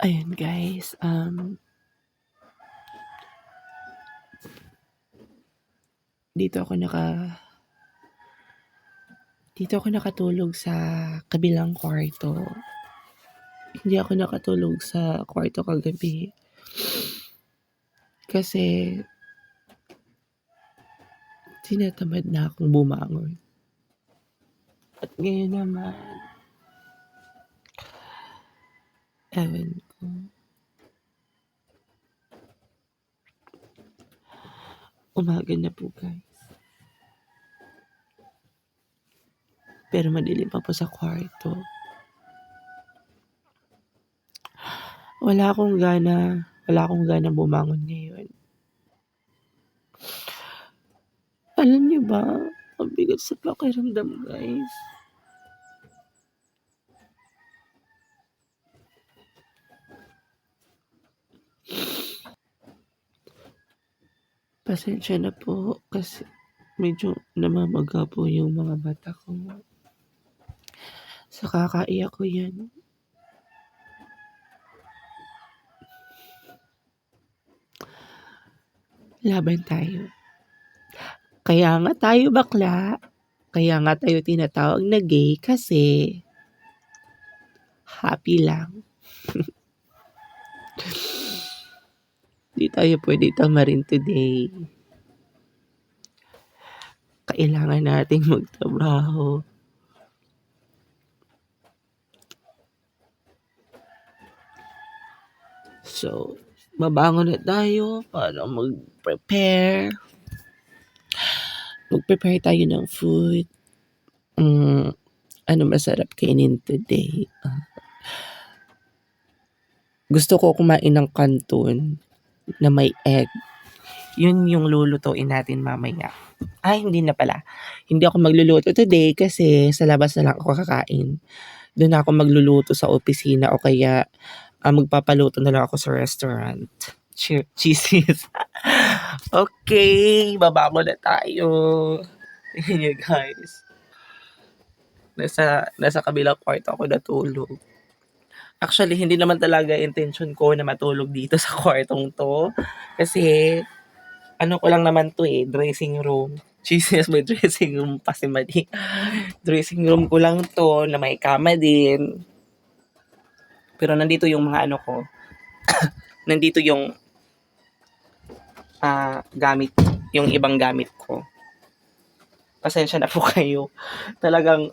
Ayun guys, dito ako nakatulog sa kabilang kwarto. Hindi ako nakatulog sa kwarto kagabi. Kasi tinatamad na akong bumangon. At ngayon naman, ewan ko. Umaga na po guys. Pero madilim pa po sa kwarto. Wala akong gana bumangon ngayon. Alam niyo ba, ang bigat sa pakiramdam guys. Pasensya na po kasi medyo namamaga po yung mga mata ko. Sa kakaiyak ko yan. Laban tayo. Kaya nga tayo bakla. Kaya nga tayo tinatawag na gay kasi happy lang. Di tayo pwede tamarin today. Kailangan nating magtrabaho. So, mabangon na tayo para mag-prepare tayo ng food. Ano masarap kainin today? Gusto ko kumain ng canton na may egg. Yun yung lulutuin natin mamaya. Ay, hindi na pala. Hindi ako magluluto today kasi sa labas na lang ako kakain. Doon ako magluluto sa opisina o kaya magpapaluto na lang ako sa restaurant. Cheesies. Okay, babangon na tayo. Tingnan nyo guys. Nasa kabilang kwarto ako natulog. Actually, hindi naman talaga intention ko na matulog dito sa kwartong to. Kasi, ano ko lang naman to dressing room. Jesus, may dressing room pa si Madi. Dressing room ko lang to na may kama din. Pero nandito yung mga ano ko. Nandito yung gamit, yung ibang gamit ko. Pasensya na po kayo. Talagang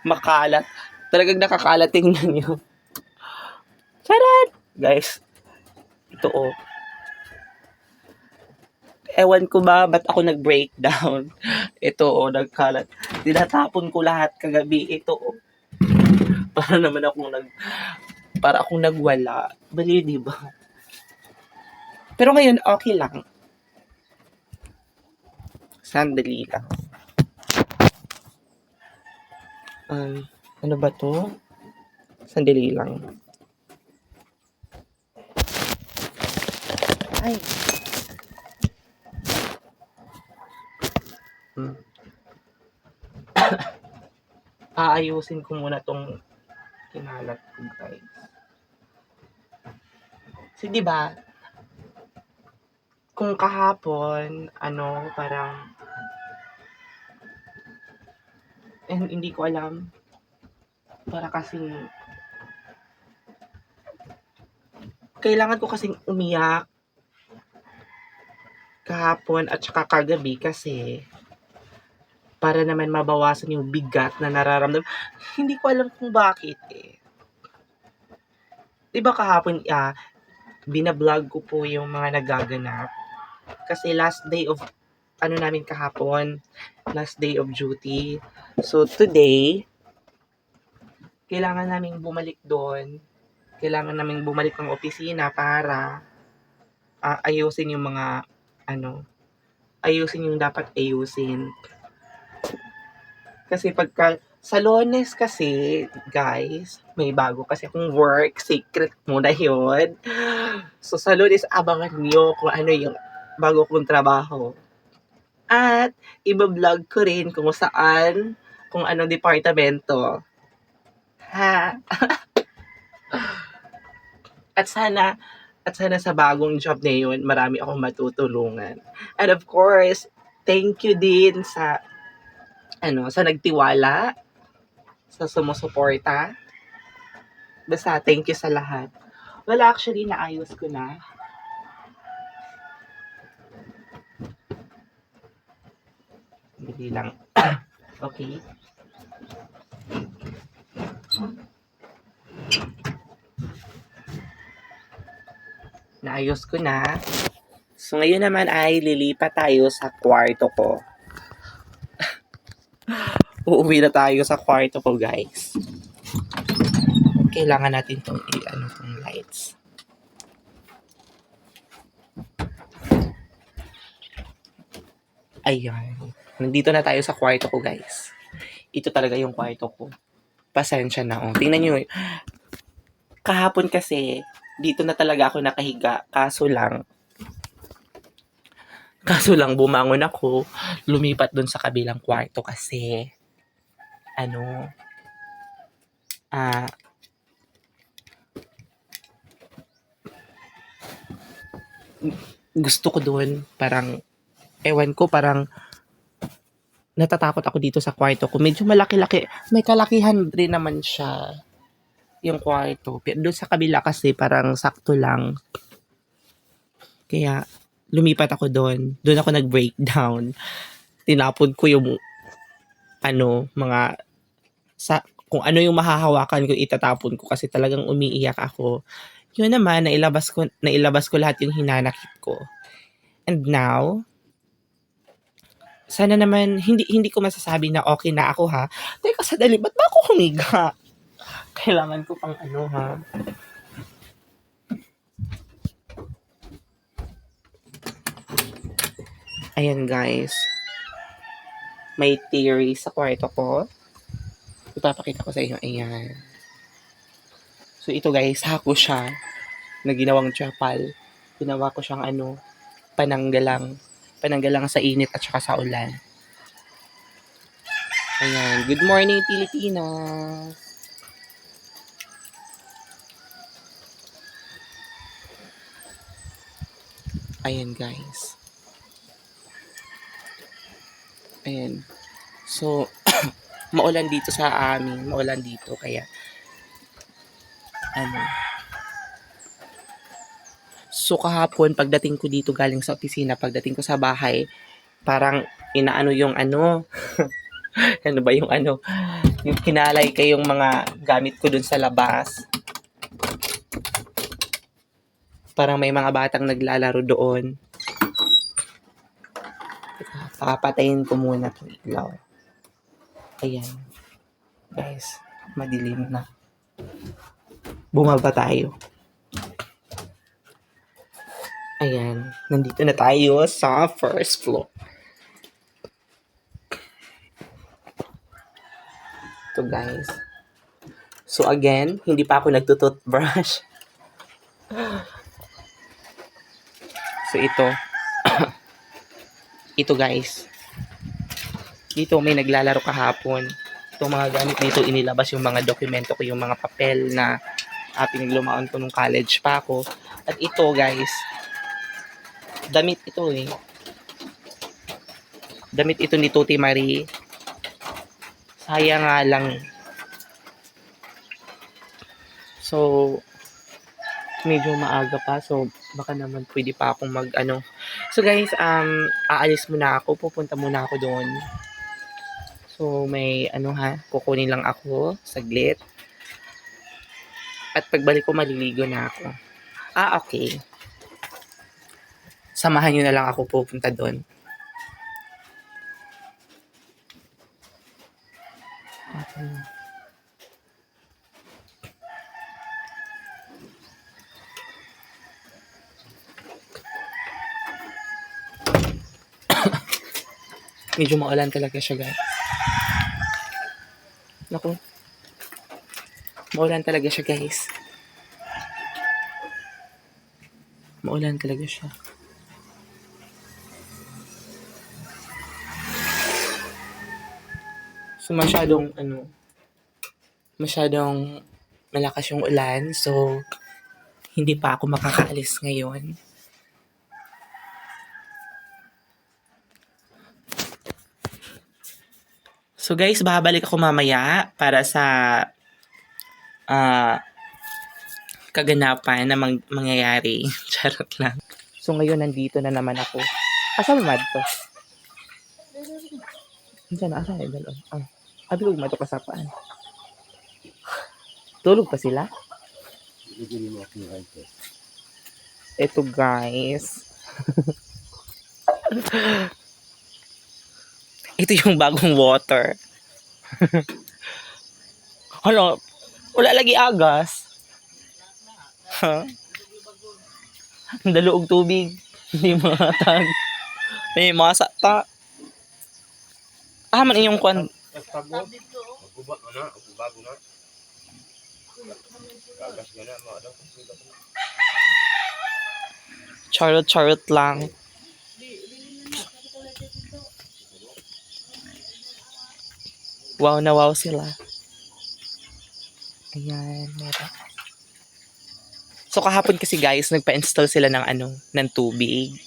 makalat. Talagang nakakalat tingnan nyo. Charat! Guys, ito ewan ko ba ba't ako nag-breakdown. Ito nagkalat. Tinatapon ko lahat kagabi. Ito para naman akong nagwala. Bali, di ba? Pero ngayon, okay lang. Sandali lang. Ano ba to? Sandali lang. Ay. Aayusin ko muna tong kinalat ko, guys. Kasi di ba? Kung kahapon, parang hindi ko alam. Para kasing kailangan ko kasing umiyak kahapon at saka kagabi kasi para naman mabawasan yung bigat na nararamdaman. Hindi ko alam kung bakit Diba kahapon binablog ko po yung mga nagaganap. Kasi last day of namin kahapon, last day of duty. So today, kailangan naming bumalik doon. Kailangan naming bumalik ng opisina para ayusin yung mga ayusin yung dapat ayusin. Kasi pagka sa Lunes kasi, guys, may bago kasi akong work, secret muna yun. So sa Lunes, abangan niyo kung ano yung bago kong trabaho. At iba-vlog ko rin kung anong departamento. Ha? At sana sa bagong job na yun, marami akong matutulungan. And of course, thank you din sa nagtiwala, sa sumusuporta. Basta thank you sa lahat. Well, actually, naayos ko na. Hindi lang. Okay. Naayos ko na. So, ngayon naman ay lilipat tayo sa kwarto ko. Uuwi na tayo sa kwarto ko, guys. Kailangan natin itong itong lights. Ayan. Nandito na tayo sa kwarto ko, guys. Ito talaga yung kwarto ko. Pasensya na. Oh. Tingnan nyo. Kahapon kasi, dito na talaga ako nakahiga. Kaso lang bumangon ako, lumipat dun sa kabilang kwarto kasi, gusto ko dun, parang, ewan ko, parang, natatakot ako dito sa kwarto ko. Medyo malaki-laki, may kalakihan rin naman siya, yung kwarto. Pero doon sa kabila kasi, parang sakto lang. Kaya, lumipat ako doon. Doon ako nag-breakdown. Tinapon ko yung, kung ano yung mahahawakan ko, itatapon ko kasi talagang umiiyak ako. Yun naman, nailabas ko lahat yung hinanakit ko. And now, sana naman, hindi ko masasabi na okay na ako, ha? Teka, sadali, ba't ba ako humiga? Kailangan ko pang ha? Ayan, guys. May theory sa kwarto ko. Ipapakita ko sa inyo. Ayan. So, ito, guys, hako siya na ginawang chapal. Ginawa ko siyang pananggalang sa init at saka sa ulan. Ayan. Good morning, Pilipinas! Ayan, guys. Ayan. So, maulan dito sa amin. Maulan dito. Kaya, So, kahapon, pagdating ko dito galing sa opisina, pagdating ko sa bahay, parang inaano yung ano ba yung yung kinalay kayong mga gamit ko dun sa labas. Parang may mga batang naglalaro doon. Papatayin ko muna itong ilaw. Ayan. Guys, madilim na. Bumaba tayo. Ayan. Nandito na tayo sa first floor. Ito, guys. So, again, hindi pa ako nagtutoothbrush. So, ito. Ito, guys. Dito may naglalaro kahapon. Itong mga gamit dito, inilabas yung mga dokumento ko, yung mga papel na pinaglumaon ko nung college pa ako. At ito, guys, damit ito eh. Damit ito ni Tuti Marie. Sayang nga lang. So, medyo maaga pa. So, baka naman pwede pa akong So, guys, aalis muna ako. Pupunta muna ako doon. So, may kukunin lang ako. Saglit. At pagbalik ko, maliligo na ako. Okay. Samahan nyo na lang ako pupunta doon. Medyo maulan talaga siya, guys. Naku. Maulan talaga siya, guys. Maulan talaga siya. So, masyadong malakas yung ulan. So, hindi pa ako makakaalis ngayon. So guys, babalik ako mamaya para sa kaganapan na mangyayari. Charot lang. So ngayon, nandito na naman ako. Asa ba to? Diyan na, asa na dalon? Abig mo ito kasapaan. Tulog pa sila? Ito guys. Ito yung bagong water. Hala, wala lagi agas. Ha? Daluog tubig. Hindi matag. May masakta. Man inyong kwan. Charot lang. Wow na wow sila. Ayan, meron. So kahapon kasi guys, nagpa-install sila ng ng tubig.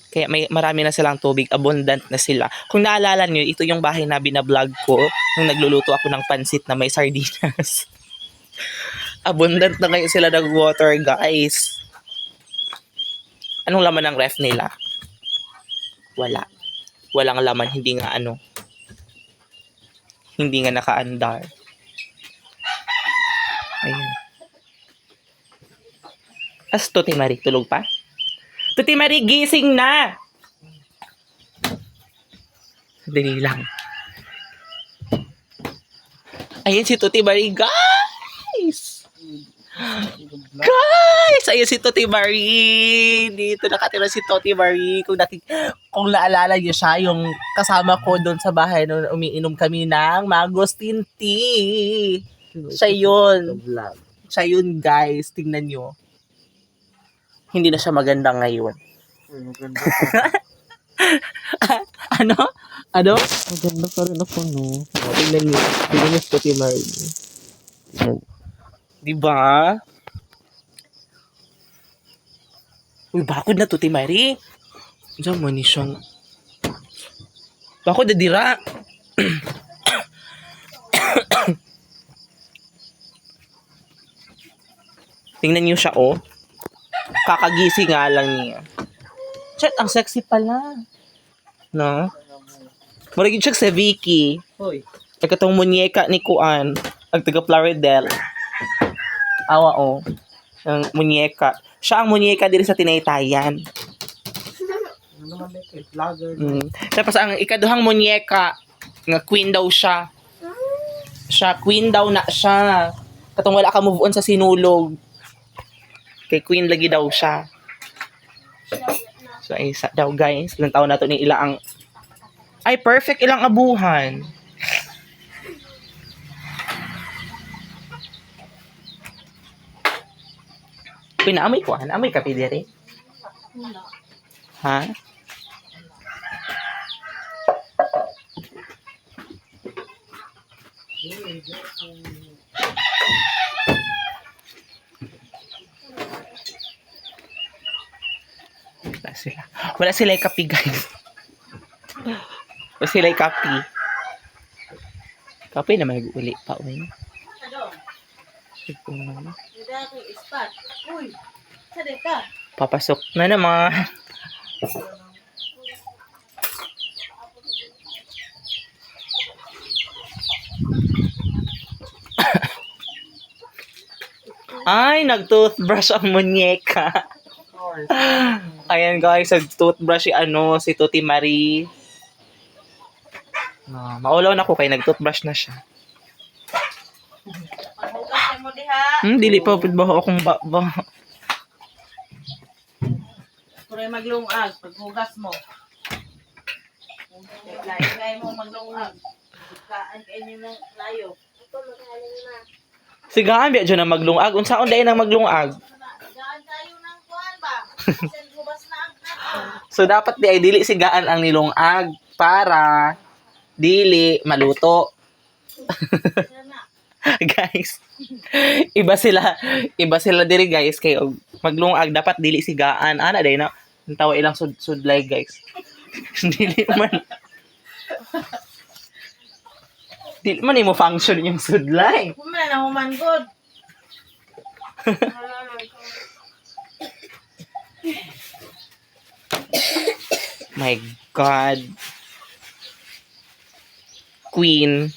Kaya marami na silang tubig, abundant na sila. Kung naalala niyo, ito yung bahay na binablog ko nung nagluluto ako ng pansit na may sardinas. Abundant na ngayon sila ng water, guys. Anong laman ng ref nila? Wala. Walang laman, hindi nga hindi nga nakaandar. Ayun. Tuti Marie, tulog pa? Tuti Marie, gising na! Dali lang. Ayan si Tuti Marie, guys! Guys! Ayan si Tuti Marie! Dito nakatira si Tuti Marie. Kung naalala niyo siya, yung kasama ko doon sa bahay nung umiinom kami ng mangosteen tea. Siya yun. Siya yun, guys. Tingnan nyo. Hindi na siya maganda ngayon. Maganda Ano? Maganda pa rin ako, no? Tingnan nyo. Tingnan nyo si Tuti Marie. Diba? Uy, bakod na Tuti Marie. Diyan mo ni siyang... Bakod na dira. Tingnan niyo siya, oh. Kakagising nga lang niya. Chat, ang sexy pala. No? Maragin siya sa Vicky. Hoy. Katong munyeka ni Kuan. Ang taga Plaridel. Awa, oh. Ang munyeka. Siya ang munyeka diri sa Tinaytayan. Ano naman ito? Vlogger. Tapos ang ikaduhang munyeka, nga queen daw siya. Queen daw na siya. Katong wala ka move on sa sinulog. Kay queen lagi daw siya. So, isa daw guys. Ilang taon na to ni ilang ay, perfect ilang abuhan. Pinaamoy ko, naamoy ka, Pidere? Ha? Wala sila yung kape, guys. Wala sila yung kape. Kape na may uli pa, uy. Papasok na naman. Ay, nag-toothbrush ang munyeka. Ayan guys, nag-toothbrush si Tuti Marie. Maulaw na ako kay nag-toothbrush na siya. Dili pa baho akong ba. Puro maglungag paghugas mo. Lagay mo maglungag. Kaan kayo ng layo. Ito magaling na. Sigaan biya dyan na maglungag. Unsaon dahil nang maglungag? Gaan tayo ng kuan ba? Gubas na ang So dapat di ay dili sigaan ang nilungag. para dili maluto. Guys, iba sila diri guys kay og maglungag dapat dili sigaan ana day na tawa ilang sudlay guys. Dili man imo function yung sudlay. Human na human good. My God. Queen.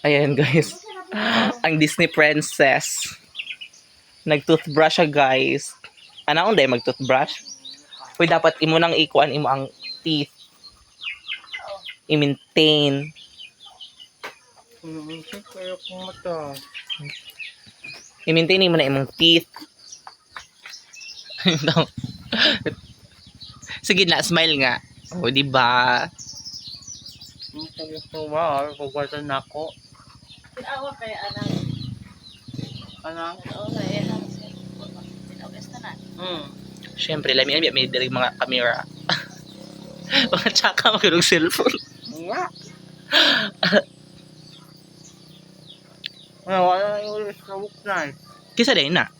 Ayan guys. Ang Disney princess. Nag-toothbrush siya guys. Ano day mag-toothbrush? Uy, dapat imo nang ikuan imo ang teeth. I-maintain. Kaya kung mata. I-maintain mo na imong teeth. Sige na, smile nga. O, di ba? Kaya kung wow, pagwatan na ako. Pinawa kay anang. Anang? Oo, kay anang. Pinawas na na. Siyempre, may diri mga camera. Mga tsaka magulong cellphone. Nga. Wala na yung ulit sa book na eh. Kisa day na.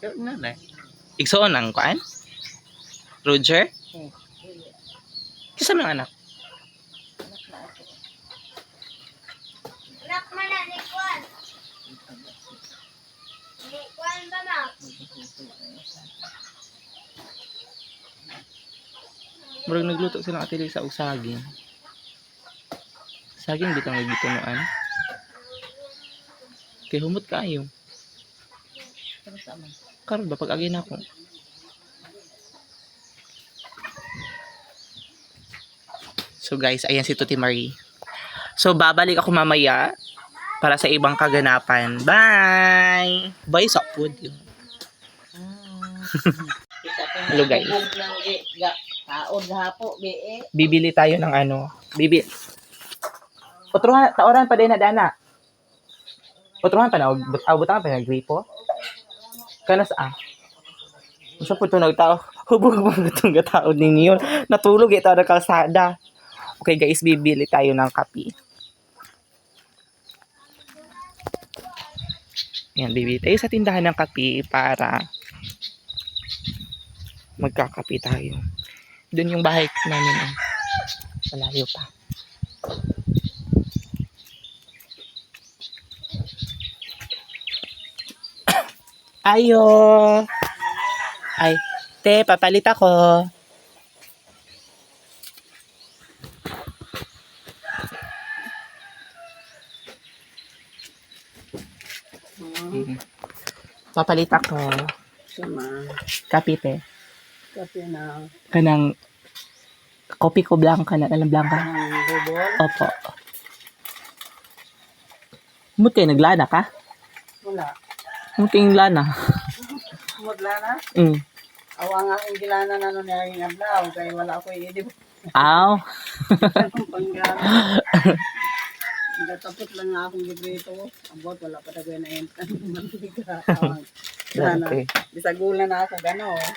Kaya na na eh. Igsoon ang kuan? Roger? Kisa mga anak? Anak mo na, ni Kwan. Ni Kwan ba na? Murag nagluto sila ati sa saging. Saging di ka nagitunuan. Kay humot kayo. Karon ba pag agi na ako? So guys, ayan si Tuti Marie. So babalik ako mamaya para sa ibang kaganapan. Bye! Bye sa food yun. Hello, guys. Taon gapo be. Bibili tayo ng ano. Otruhan, taoran pa din na dana. Otruhan pa na, abutan pa na gripo. Kanas Masa po ito nagtao. Hubog-hubog itong gataon ninyo. Natulog ito na kalsada. Okay guys, bibili tayo ng kape. Ayan, bibili tayo sa tindahan ng kape para magkakape tayo. Doon yung bahay namin. Malayo pa. Ayo! Ay, te, papalit ako. Papalit ako. Sama. Kape, te. Kape na. Kanang kopi ko blanca na. Alam blanca? Ang bubol. Opo. Muti, naglana ka? Wala. Muti yung lana. Maglana. Awa nga akong gilana na nun yung ablaw. Kaya wala ako i-edip. Aw. Panggana. Tapos lang nga akong gibrito. Abot, wala pa tayo na yun. Mantika. Lana. Okay. Bisagulan na ako gano'n.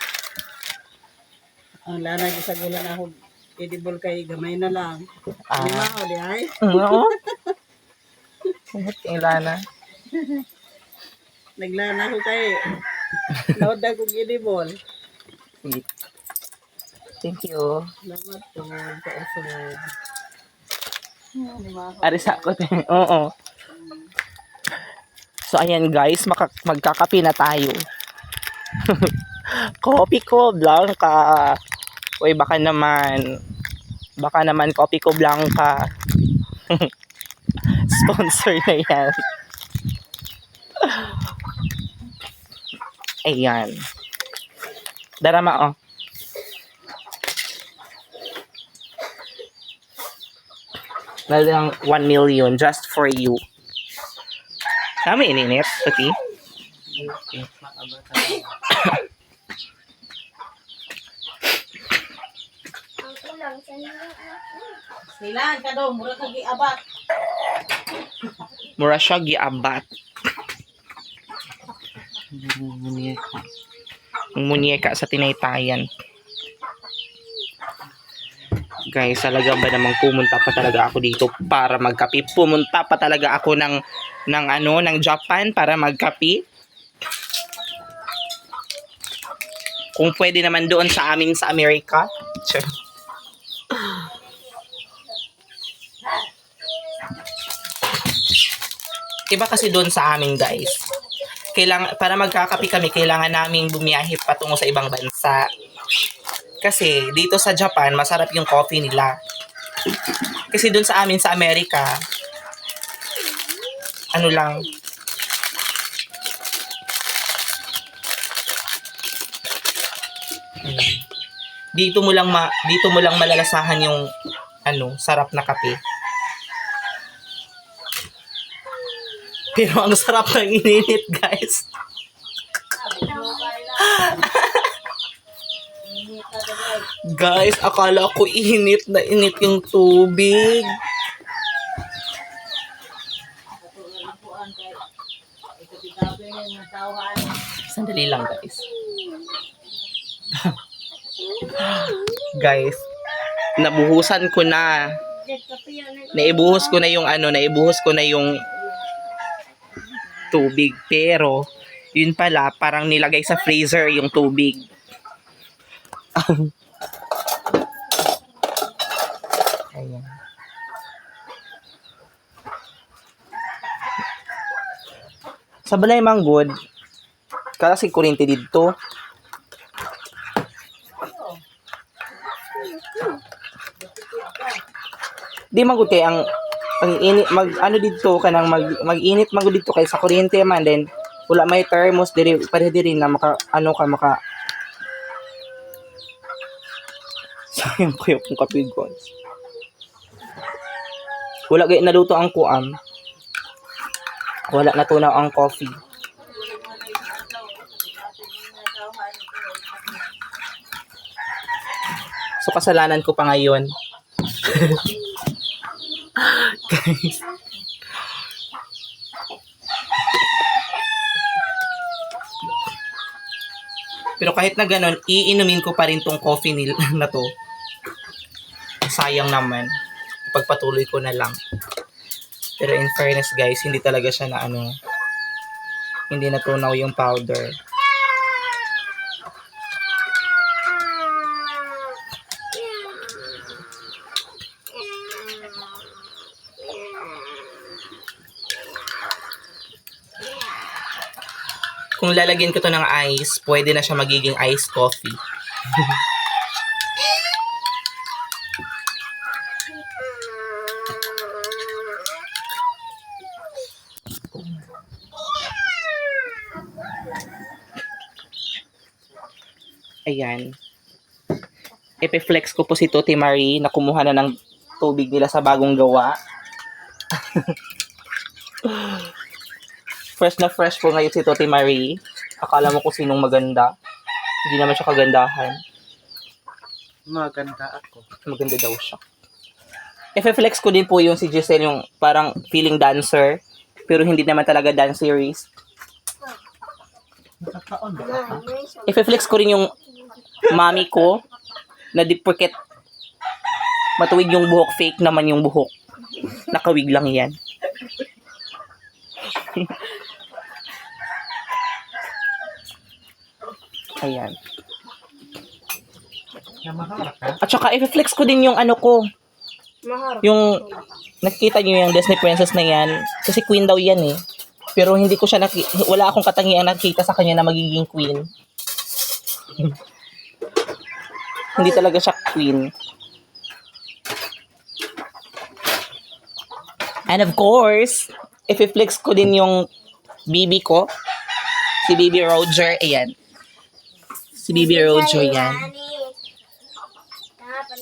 Ang lana, bisagulan na ako. Edible kay gamay na lang. Lima o di ay? Oo. Muti yung lana. Naglana ko kay. Naod na kong edible. Thank you. Salamat po sa usunod. Arisa ko. Oo. So, ayan guys, magkakape na tayo. Kopi ko, blanca. Uy, baka naman kopi ko, blanca. Sponsor na yan. Ayan. Darama, oh. Nalang 1 million just for you. Kami ininit, Tuti. Ang kulang sa inyo, anak mo. Silan ka daw, mura ka giabat. Mura siya giabat. Ang munyeka sa tinaytayan. Guys, talaga ba namang pumunta pa talaga ako dito para magkape? Pumunta pa talaga ako ng Japan para magkape? Kung pwede naman doon sa amin sa Amerika. Sure. Iba kasi doon sa amin, guys. Para magkakape kami, kailangan naming bumiyahe patungo sa ibang bansa. Kasi dito sa Japan, masarap yung coffee nila. Kasi doon sa amin sa Amerika, ano lang, dito mo lang malalasahan yung sarap na kape. Pero ang sarap ng ininit, guys. Guys, akala ko init na init yung tubig. Sandali lang, guys. Guys, nabuhusan ko na. Naibuhos ko na yung tubig. Pero, yun pala, parang nilagay sa freezer yung tubig. Ayan. Sa balay manggod, kasi kuryente dito. Di magud kay ang init dito kanang mag-init magud dito kay sa kuryente man, then wala may thermos diri pare diri na maka sayang ko yung kape, guys. Wala gay naluto ang kuam. Wala natunaw ang coffee. So kasalanan ko pa ngayon. Guys. Pero kahit na ganon, iinumin ko pa rin tong coffee na to. Sayang naman. Pagpatuloy ko na lang. Pero in fairness, guys, hindi talaga siya na hindi natunaw yung powder. Kung lalagyan ko to ng ice, pwede na siya magiging iced coffee. Ayan. Ipiflex ko po si Toti Marie na kumuha na ng tubig nila sa bagong gawa. Fresh na fresh po ngayon si Toti Marie. Akala mo kung sinong maganda. Hindi naman siya kagandahan. Maganda ako. Maganda daw siya. Ipiflex ko din po yung si Giselle, yung parang feeling dancer. Pero hindi naman talaga dance series. Ipiflex ko rin yung mami ko na di porket matuwid yung buhok, fake naman yung buhok. Nakawig lang yan. Ayan. At saka i-flex ko din yung ko. Yung nakikita niyo yung Disney princess na yan. Kasi queen daw yan eh. Pero hindi ko siya wala akong katangiang nakita sa kanya na magiging queen. Hindi talaga siya queen. And of course, i-flex ko din yung bibi ko. Si Baby Roger. Ayan. Si Baby Roger yan.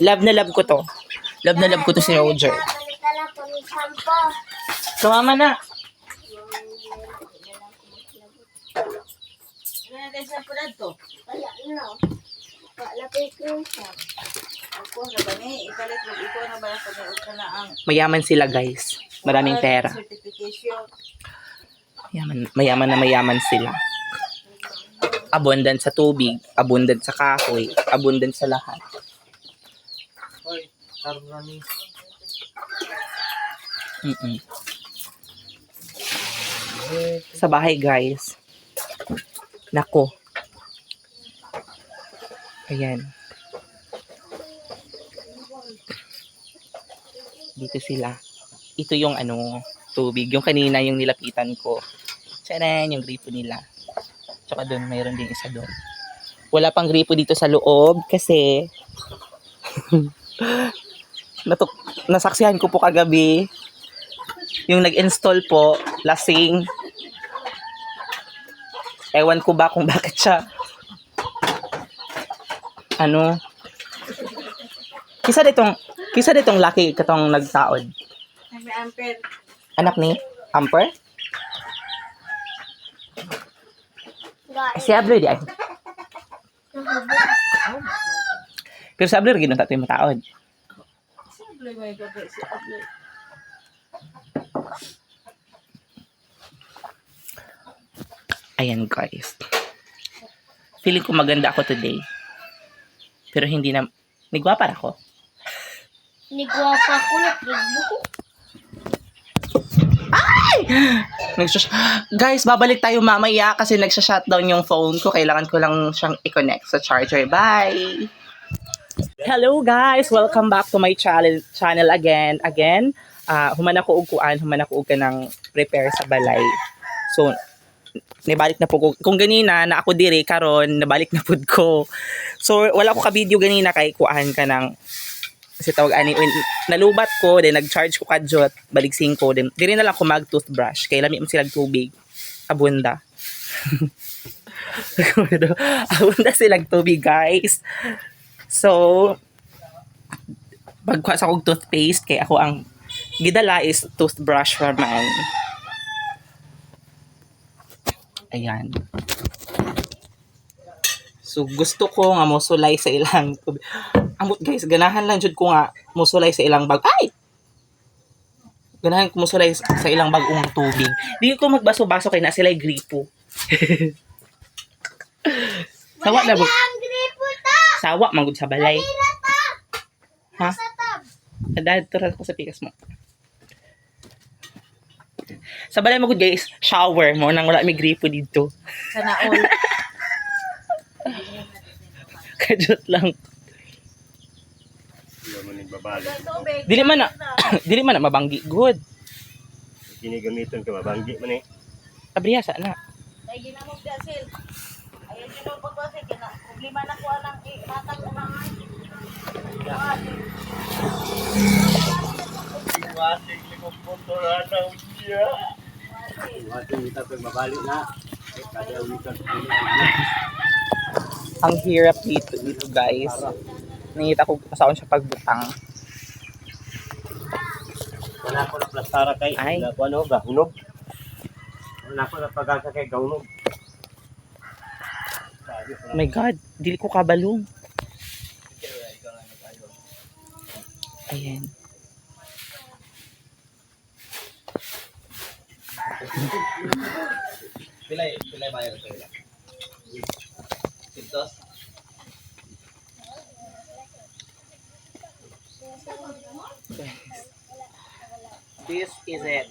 Love na love ko to. Love na love ko to si Roger. Sumama na. Mayaman sila, guys. Maraming pera. Mayaman na mayaman sila. Abundant sa tubig, abundant sa kahoy, abundant sa lahat. Hoy, karnani. Mm-mm. Sa bahay, guys. Nako. Ayan. Dito sila. Ito yung tubig. Yung kanina yung nilapitan ko. Tcharan, yung gripo nila. Tsaka doon, mayroon din isa doon. Wala pang gripo dito sa loob kasi nasaksihan ko po kagabi yung nag-install po, lasing. Ewan ko ba kung bakit siya kisa ditong laki katong nagtaod. May ampere. Anak ni Amper? Guys. Si Abler di ay. Pero si Abler ginunta tayo mataod. Simple may gabi si Ablo. Ayan guys. Feeling ko maganda ako today. Pero hindi na, nagwapa ako. Nigwapa ko na buko. Guys, babalik tayo mamaya kasi nagsha-shutdown yung phone ko. Kailangan ko lang siyang i-connect sa charger. Bye! Hello guys! Welcome back to my channel again. Human ako og ka ng prepare sa balay. So, nabalik na po ko. Kung ganina na ako diri karon nabalik na pud ko. So, wala ko ka video ganina kay kuan ka ng kasi tawag ani nalubat ko then nag-charge ko kadjot baligsing ko then diri na lang ko mag-toothbrush kay lami man sila tubig abunda. Abunda sila tubig guys. So pagkuha sa kong toothpaste kay ako ang gidala is toothbrush man. Ayan. So gusto ko nga mosulay sa ilang tubig. Amot guys, ganahan lang jud ko nga mosulay sa ilang bag. Ay! Ganahan ko mosulay sa ilang bagong tubig. Di ko magbaso-baso kay na sila gripo. Sawa na ba? Ang gripo ta. Sawa manggod sa balay. Tira ta. Ha? Sa tab. Dad, tura ko sa pikas mo. Sa balay magud guys, shower mo nang wala may gripo dito. Sana all. Kajot lang. Hindi mo nagbabalik. Tubig. Dili man na mabanggi good. Ginigamitan ka, mabanggi man eh. Abriya sa na. Ay ginamog dasil. Ayan yung pagwasi kina. Problema na ko anang ihatag ulangan. Iwasin ni kong punturan na ujiya. Iwasin kita pag mabalik na. Kada ulitan sa Ang hirap dito guys. Nangita ko pasaon siya pagbutang. wala ko na plastara kay. Ay. Wala ko gahunog. Wala ko na pagkaka kay gahunog. Oh my God, dili ko kabalo. Ayan. Pilay bayar ko ila. Sintos. This is it.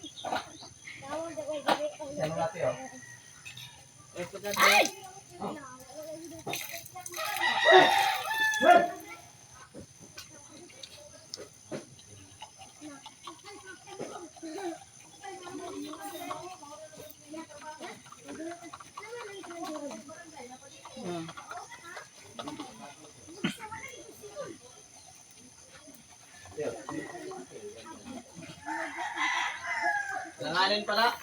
Ano natin oh? Langanin pala.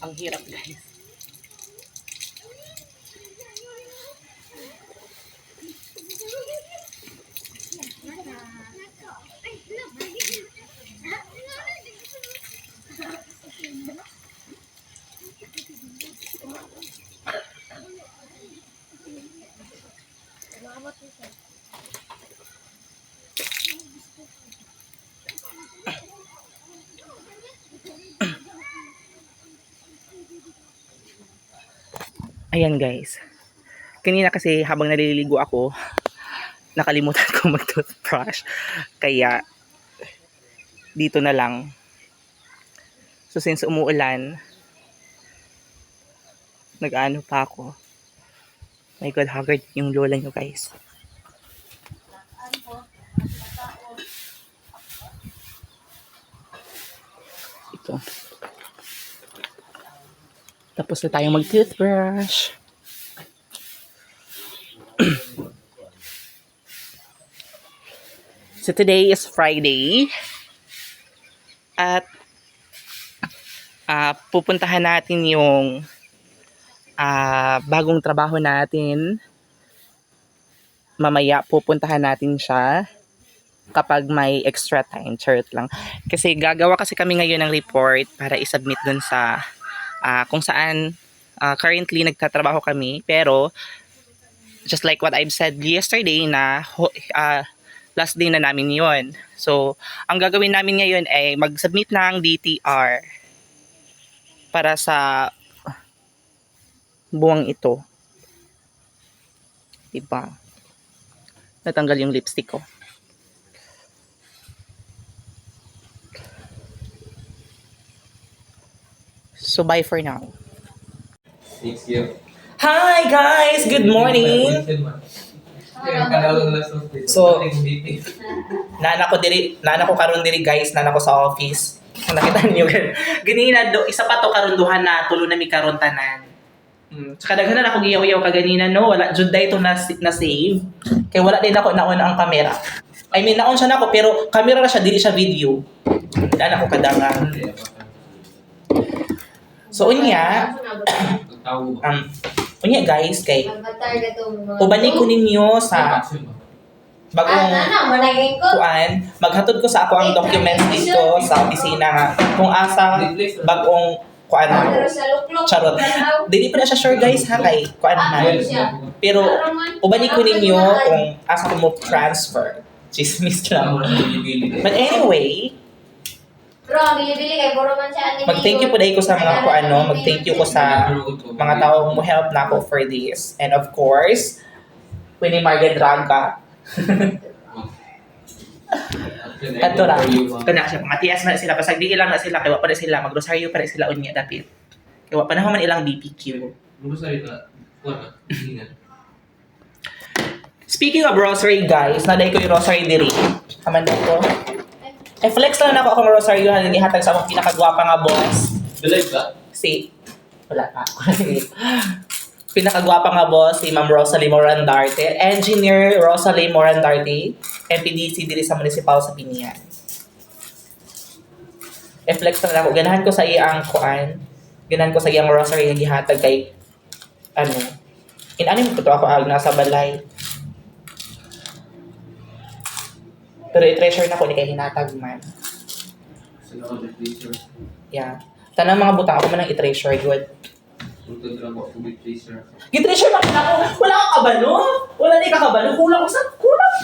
Ang hirap, guys. Ayan, guys. Kanina kasi habang naliligo ako, nakalimutan ko mag-toothbrush. Kaya, dito na lang. So, since umuulan, nag-ano pa ako. My God, haggard yung lola nyo, guys. Ito. Tapos na tayong mag-toothbrush. So, today is Friday. At pupuntahan natin yung bagong trabaho natin. Mamaya pupuntahan natin siya kapag may extra time. Charot lang. Kasi gagawa kasi kami ngayon ng report para isubmit dun sa kung saan currently nagtatrabaho kami. Pero just like what I've said yesterday na last day na namin yon. So, ang gagawin namin ngayon ay mag-submit ng DTR para sa buwang ito. Diba? Natanggal yung lipstick ko. So, bye for now. Thank you. Hi guys! Good morning! So, nana ko karon diri guys, nana ko sa office. Nakita niyo ganina isa pa to karunduhan na tulo na mi karon tanan. Tsaka daghan na ako giyaw-yaw kaganina no, wala jud day to na save. Kay wala din ako naon ang camera. I mean naon siya nako pero camera na siya dili siya video. Daan ako kadangan. So unya unya guys kay ubani ko ninyo sa bagong kuan, maghatod ko sa ako ang documents dito sa opisina nga kung asa bagong kuan charot. Dili pa na siya sure guys ha kay kuan man. Pero ubani ko ninyo kung asa ko mo transfer. Chismis lang. But anyway, mag-thank you po dahil ko sa mga mag-thank you ko sa mga taong mo help na ako for this. And of course, Winnie Margaret Draga. Kato ra. Kana siya, mga tiyas na sila. Pasag di ilang na sila, kaya pa na sila. Mag-rosaryo pa na sila unya dapit. Kaya pa na man ilang BPQ. Speaking of rosary guys, naday ko yung rosary diri. Kaman ko. Flex lang ako akong rosaryo na ihatag sa akong pinakagwapa nga boss. Believe ka? Wala pa. Pinakagwapa nga boss, si Ma'am Rosalie Morandarte. Engineer Rosalie Morandarte. MPDC diri sa Municipal sa Pinian. Flex lang ako. Ganahan ko sa iyang kuan. Ganahan ko sa iyang rosary nga gihatag kay inanim ko to ako nasa balay. Pero i-treasure na ko ni kay hinatag man. Yeah. Tanang mga butang ako man ang i-treasure good. I-treasure man ako. Wala kang kabalo. Wala di ka kabalo. Kulang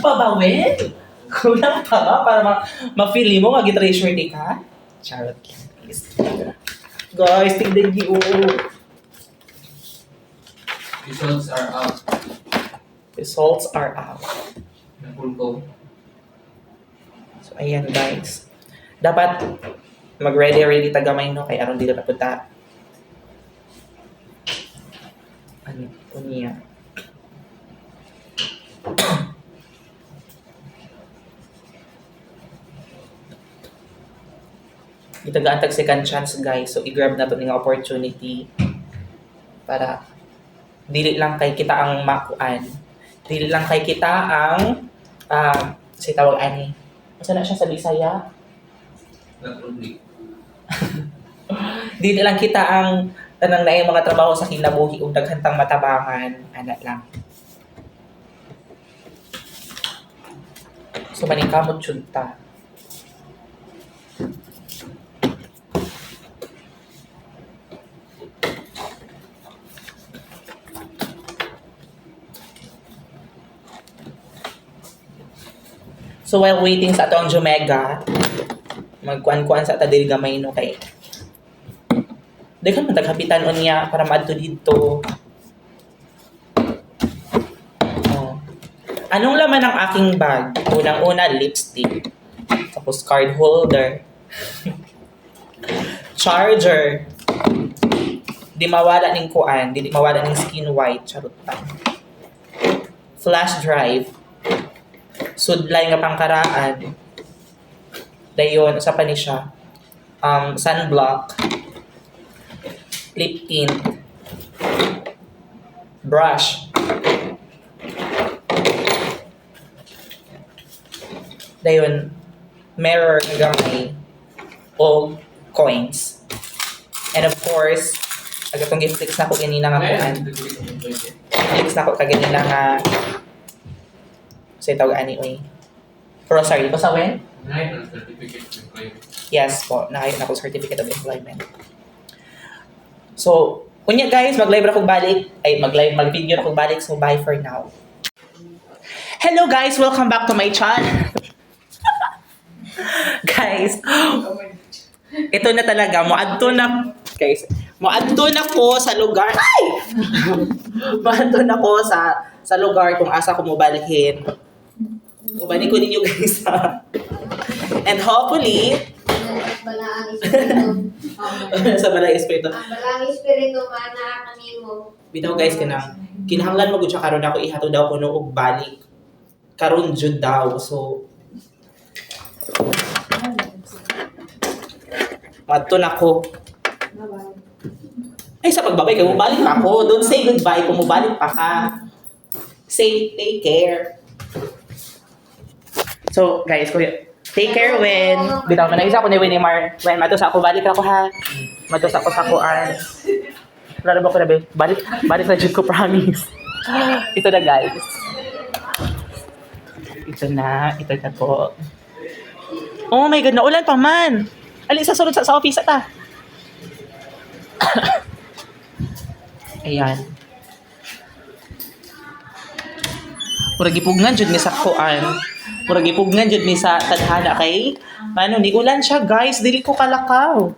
pa ba, wen? Kulang pa ba para ma-feel mo nga i-treasure di ka? Charot lang. Guys, tignan niyo. Results are out. Results are out. Napul ko. So, ayan guys. Dapat mag-ready tagamay no kay aron dito napunta. Ano po niya? Itagaan tag second chance guys. So i-grab na to ning opportunity para dili lang kay kita ang makuan. Dili lang kay kita ang si tawag ani. Asa na siya sa Bisaya? Not only. Di lang kita ang tanang na yung mga trabaho sa kinabuhi ug daghantang matabangan. Ana lang. So, manikamot yun ta. So, while waiting sa atong Jumega, magkuan-kuan sa tadil gamay no kay daghan man taghapitan niya para maadto dito. Oh. Anong laman ng aking bag? Unang-una, lipstick. Tapos card holder. Charger. Di mawala ning kuan, di mawala ning skin white, charot lang. Flash drive. Sudlay nga pangkaraan. Dayon, sa pa ni siya. Sunblock. Lip tint. Brush. Dayon, mirror nga gamay. O coins. And of course, agatong gi-flex na ko ganina nga kuan. Flex na ko kaganina nga sa itawag ani oy. Grocery. Basta when? Yes po, nakayot na ko certificate of employment. So, kunya guys, mag-live na kong balik. Ay, mag-video na kong balik. So, bye for now. Hello guys! Welcome back to my channel. Guys, ito na talaga. Guys, muadto na ko sa lugar. Ay! Muadto na ko sa lugar kung asa ko mobalhin. Ubani ko ninyo guys ha. And hopefully, Balaang espiritu. sa Balay Espiritu. Ang balaang espiritu mana kanimo. Bitaw guys kinahanglan mo gud siya karon ako ihatod daw kuno og balik. Karon jud daw. So Madto na ko. Ay sa pagbabay kay mo balik pa ako. Don't say goodbye kung mo balik pa ka. Say take care. So guys, take care when bitaw man isa ko ni Winimar. When matos ako balik ako ha. Matos ako sa kuan. Wala na ba ko na be? Balik na jud ko, promise. Ito na guys. Ito na po. Oh my God, naulan pa man. Ali sa sulod sa office ta. Ayan. Pura gipugnan jud ni sa kuan. Pura gipugnan jud ni sa tadhana kay mano ni ulan siya guys, dili ko kalakaw.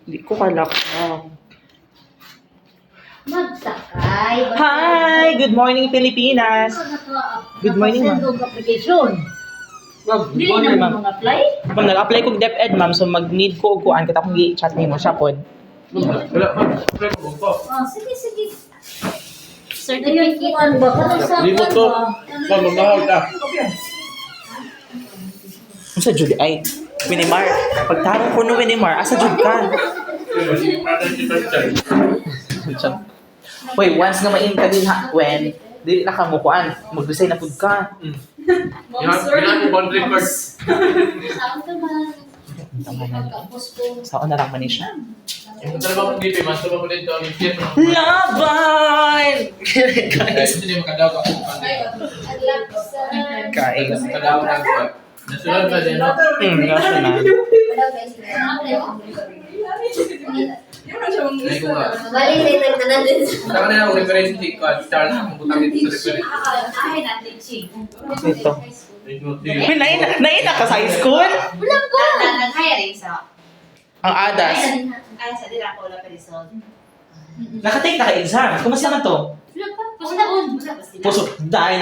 Dili ko kalakaw. Magtakay. Hi! Good morning, Pilipinas! Good morning, ma'am. Send application. Dili na mo mga apply? Ma'am, nag-apply ko DepEd, ma'am. So, mag-need ko og kuan kita kung i-chat nimo siya pod. Sige. Certificate ba? Di mo to. Mamamahal ka. Sa Judy ay Winimar. Pagtarong ko no Winimar, asa jud ka? Wait, once nga main ka din ha, when dili na ka mo kuan, mag-resign na pud ka. Ilan mo bond record? Saan ka ba? Saan na lang man siya? Yung trabaho ko dito, mas trabaho ko dito, ang impyerno. Laban! Guys, hindi makadaw ka. Guys. Makadaw na ako. Nasunod ka din, no? National. Ay ko nga. Balik din nagtanan din. Saka na ako reference ko, Charles, akong butang dito sa reference. Ito. May naina ka sa high school? Wala ko. Nag-hiring sa... Ang ADAS. Ay, sa dila ko wala pa result. Nakatake na ka exam. Kumusta man to? Wala pa. Puso. Puso, dahil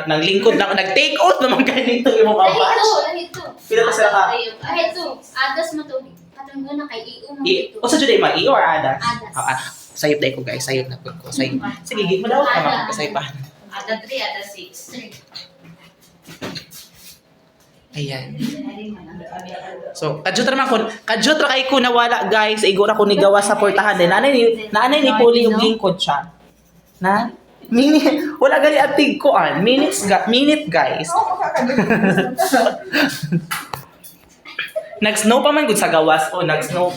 naglingkod na, nag-take out naman ganito yung mga batch. Lahito. Pila pa sila ka? Ay, ito. Adas mo to. Katong na kay iyo mo dito. O sa Juday, ma-i or ADAS? Adas. Sayop dahil ko guys, sayop na po ko. Sayop. Sige, gig mo daw ka mga kasayop pa. Ada 3, ada 6. Ayan. So, kadyot naman ko, kadyot ra kay ko nawala guys, igura ko ni gawa sa portahan din. Naanay ni Puli yung lingkod siya. Na? Wala gali atig ko minute guys. Nag-snow pa man gud sa gawas. Oh, nag-snow.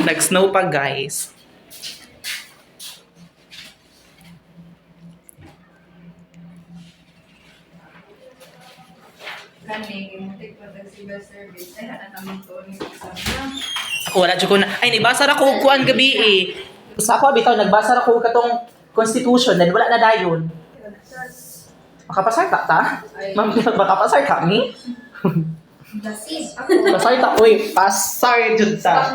Nag-snow pa, guys. Ako wala jud ko na. Ay, nagbasa ra ko og kuan gabi eh. Sa ako bitaw nagbasa ra ko og katong Constitution, then wala na dayon. Makapasar ka ta? Ma'am, makapasar kami? Sis. Pasar ta, uy, pasar jud ta.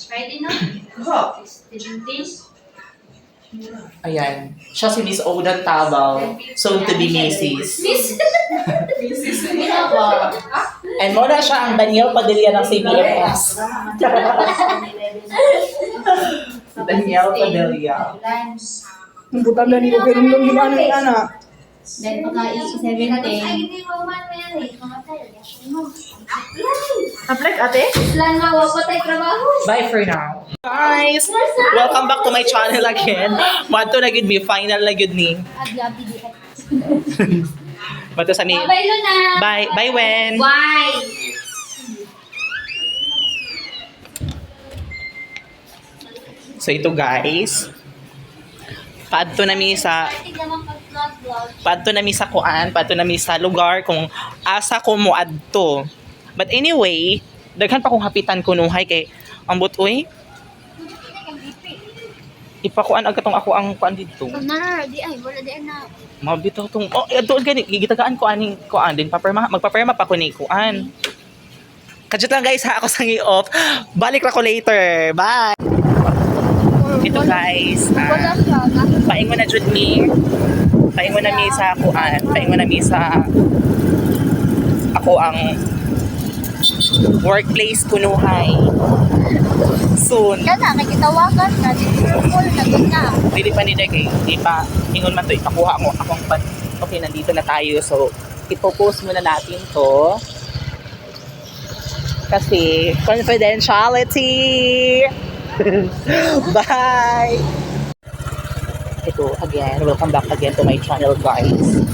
Friday na? 17? Ayan. Siya si Miss Odan Tabaw. Soon to be Mrs. Miss? And muna siya ang Daniel Padilla ng CBFS. Daniel Padilla. Ang buta na niyo kayo nung gimana na na. Then pagka 17. Ay, hindi mo man mo yan eh. Mamatay. Apply ate? Plan na wapatay trabaho. Bye for now. Guys, welcome back to my channel again. Mato na gid mi, final na gid ni. Aglabi di. Mato sa mi. Bye Luna. Bye, bye Wen. Why? So ito guys, padto na mi sa padto na mi sa lugar kung asa ko mo adto. But anyway, daghan pa kong hapitan kunuhay kay ambot uy. Ipakuan ag katong ako ang kuan dito. Na, di ay wala di na. Mabitaw tong oh adto gani gigitagaan ko aning kuan din magpaperma pa ko ni kuan. Kadjut lang guys ha, ako sang i-off. Balik ra ko later. Bye. Ito guys, Wala siya. paingon na jud mi. Paingon na mi sa kuan, paingon na mi sa ako ang workplace kunuhay. Soon. Kana nakitawagan na di full na gud na. Dili pa ni kay di pa ingon man to ipakuha mo akong pan. Okay, nandito na tayo. So, ipo-post muna natin to. Kasi confidentiality. Bye! Ito, again, welcome back again to my channel, guys.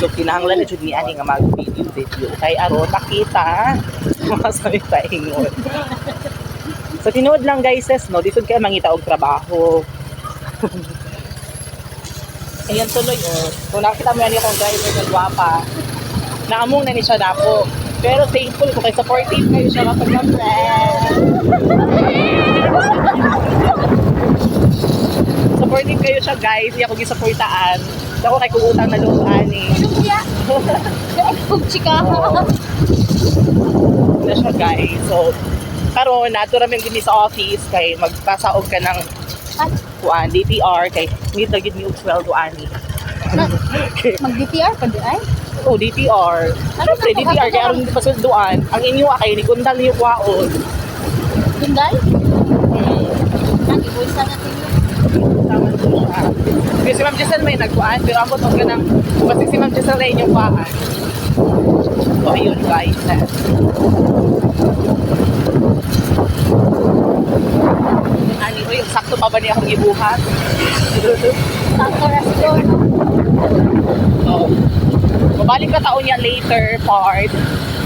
So, kinahanglan na jud ni ani nga mag-video. Kay aron makita. Mga sabi paingon. So, tinuod lang guys, no? Disod kayo mangita og trabaho. Ayan, tuloy, oh. So, nakita mo yan yung driver ng guwapa. Naamong na ni siya dako. Pero thankful ko kay supportive kayo siya kapag na-friend. Supportive kayo siya guys, hindi ako gisupportaan. Ako kay kugutang na loob ani. Kuya. Kung chika. Na siya guys. So, karon nato ra man gini sa office kay magpasaog ka ng kuan DTR kay need na gid ni og sweldo ani. Mag-DTR pa di ay? Oh, DTR. Ano pre DTR kay aron pasulduan. Ang inyo kay ni kundal niyo kwaon. Tundal? Nag-iboy sana tinyo. Tama po siya. Kasi si Ma'am Giselle may nagkuhan, pero ako tawag ka ng basta si Ma'am Giselle rin yung kuhaan. So, ayun guys. Ani, uy, sakto pa ba niya akong ibuhat? Sakto restaurant. So, babalik ka taon niya later part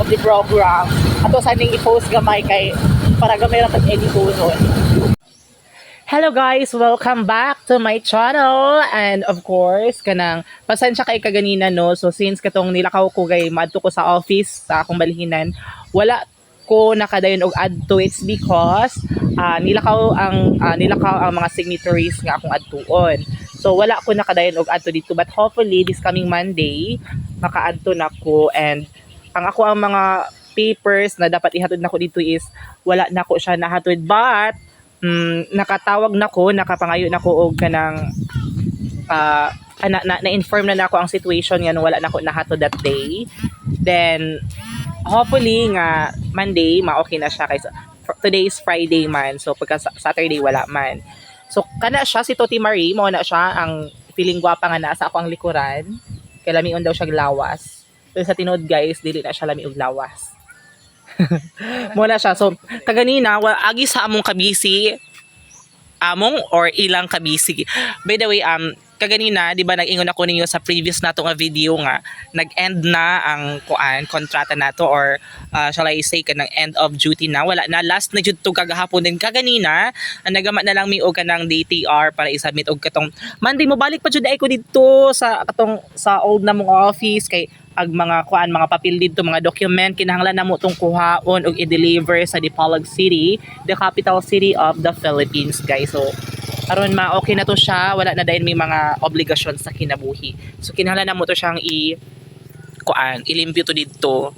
of the program. Ato sa ning i-post gamay kay para gamay lang pag-edit ko nun. Hello guys! Welcome back to my channel and of course, kanang pasensya kay kaganina no. So since katong nilakaw ko kay maadto ko sa office sa akong balhinan, wala ko nakadayon og adto. It's because nilakaw ang mga signatories nga akong adtuon. So wala ko nakadayon og adto dito, but hopefully this coming Monday makaadto nako, and ang ako ang mga papers na dapat ihatod nako dito is wala nako siya nahatod, but nakatawag nako, nakapangayo nako og kanang na-inform na nako ang situation nga wala nako nahatod that day. Then hopefully nga Monday ma-okay na siya, kaysa today is Friday man, so pagka Saturday wala man. So kana siya si Toti Marie, mo na siya ang feeling gwapa nga naa sa ako ang likuran, kay lamion daw siya lawas. Pero sa tinuod guys, dili na siya lami og lawas. Muna siya. So, kaganina, agi sa among kabisi, among or ilang kabisi. By the way, kaganina, di ba nag-ingon ako ninyo sa previous nato nga video nga, nag-end na ang kontrata nato or shall I say kanang end of duty na. Wala na, last na jud to kagahapon din kaganina. Nagama na lang mi og kanang DTR para i-submit og katong Monday mo balik pa jud ay ko dito sa katong sa old na mong office kay ag mga mga papel dito, mga document kinahanglan namo tong kuhaon og i-deliver sa Dipolog City, the capital city of the Philippines, guys. So aron okay na to siya, wala na dayon may mga obligasyon sa kinabuhi. So kinahanglan namo to siyang ilimpyo to dito.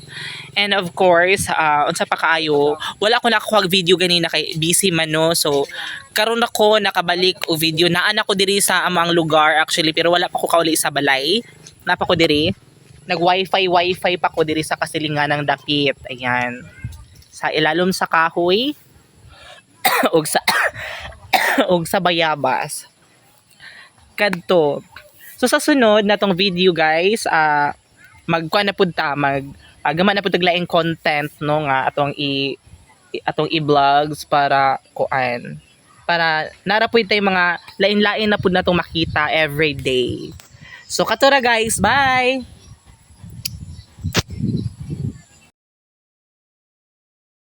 And of course, unsa pa kaayo, wala ko nakuha video ganina kay busy man no. So karon ako nakabalik o video, naan ako diri sa amang lugar actually, pero wala pa ko kauli sa balay. Napa ko diri. Nag wifi pa ko diri sa kasilingan ng dapit. Ayan. Sa ilalom sa kahoy og sa og sa bayabas. Kadto. So sa sunod natong video guys, magkuan na pud ta, gama na pud taglaing content no nga atong i-vlogs para kuan. Para nara pud tay mga lain-lain na pud natong makita every day. So katura guys, bye.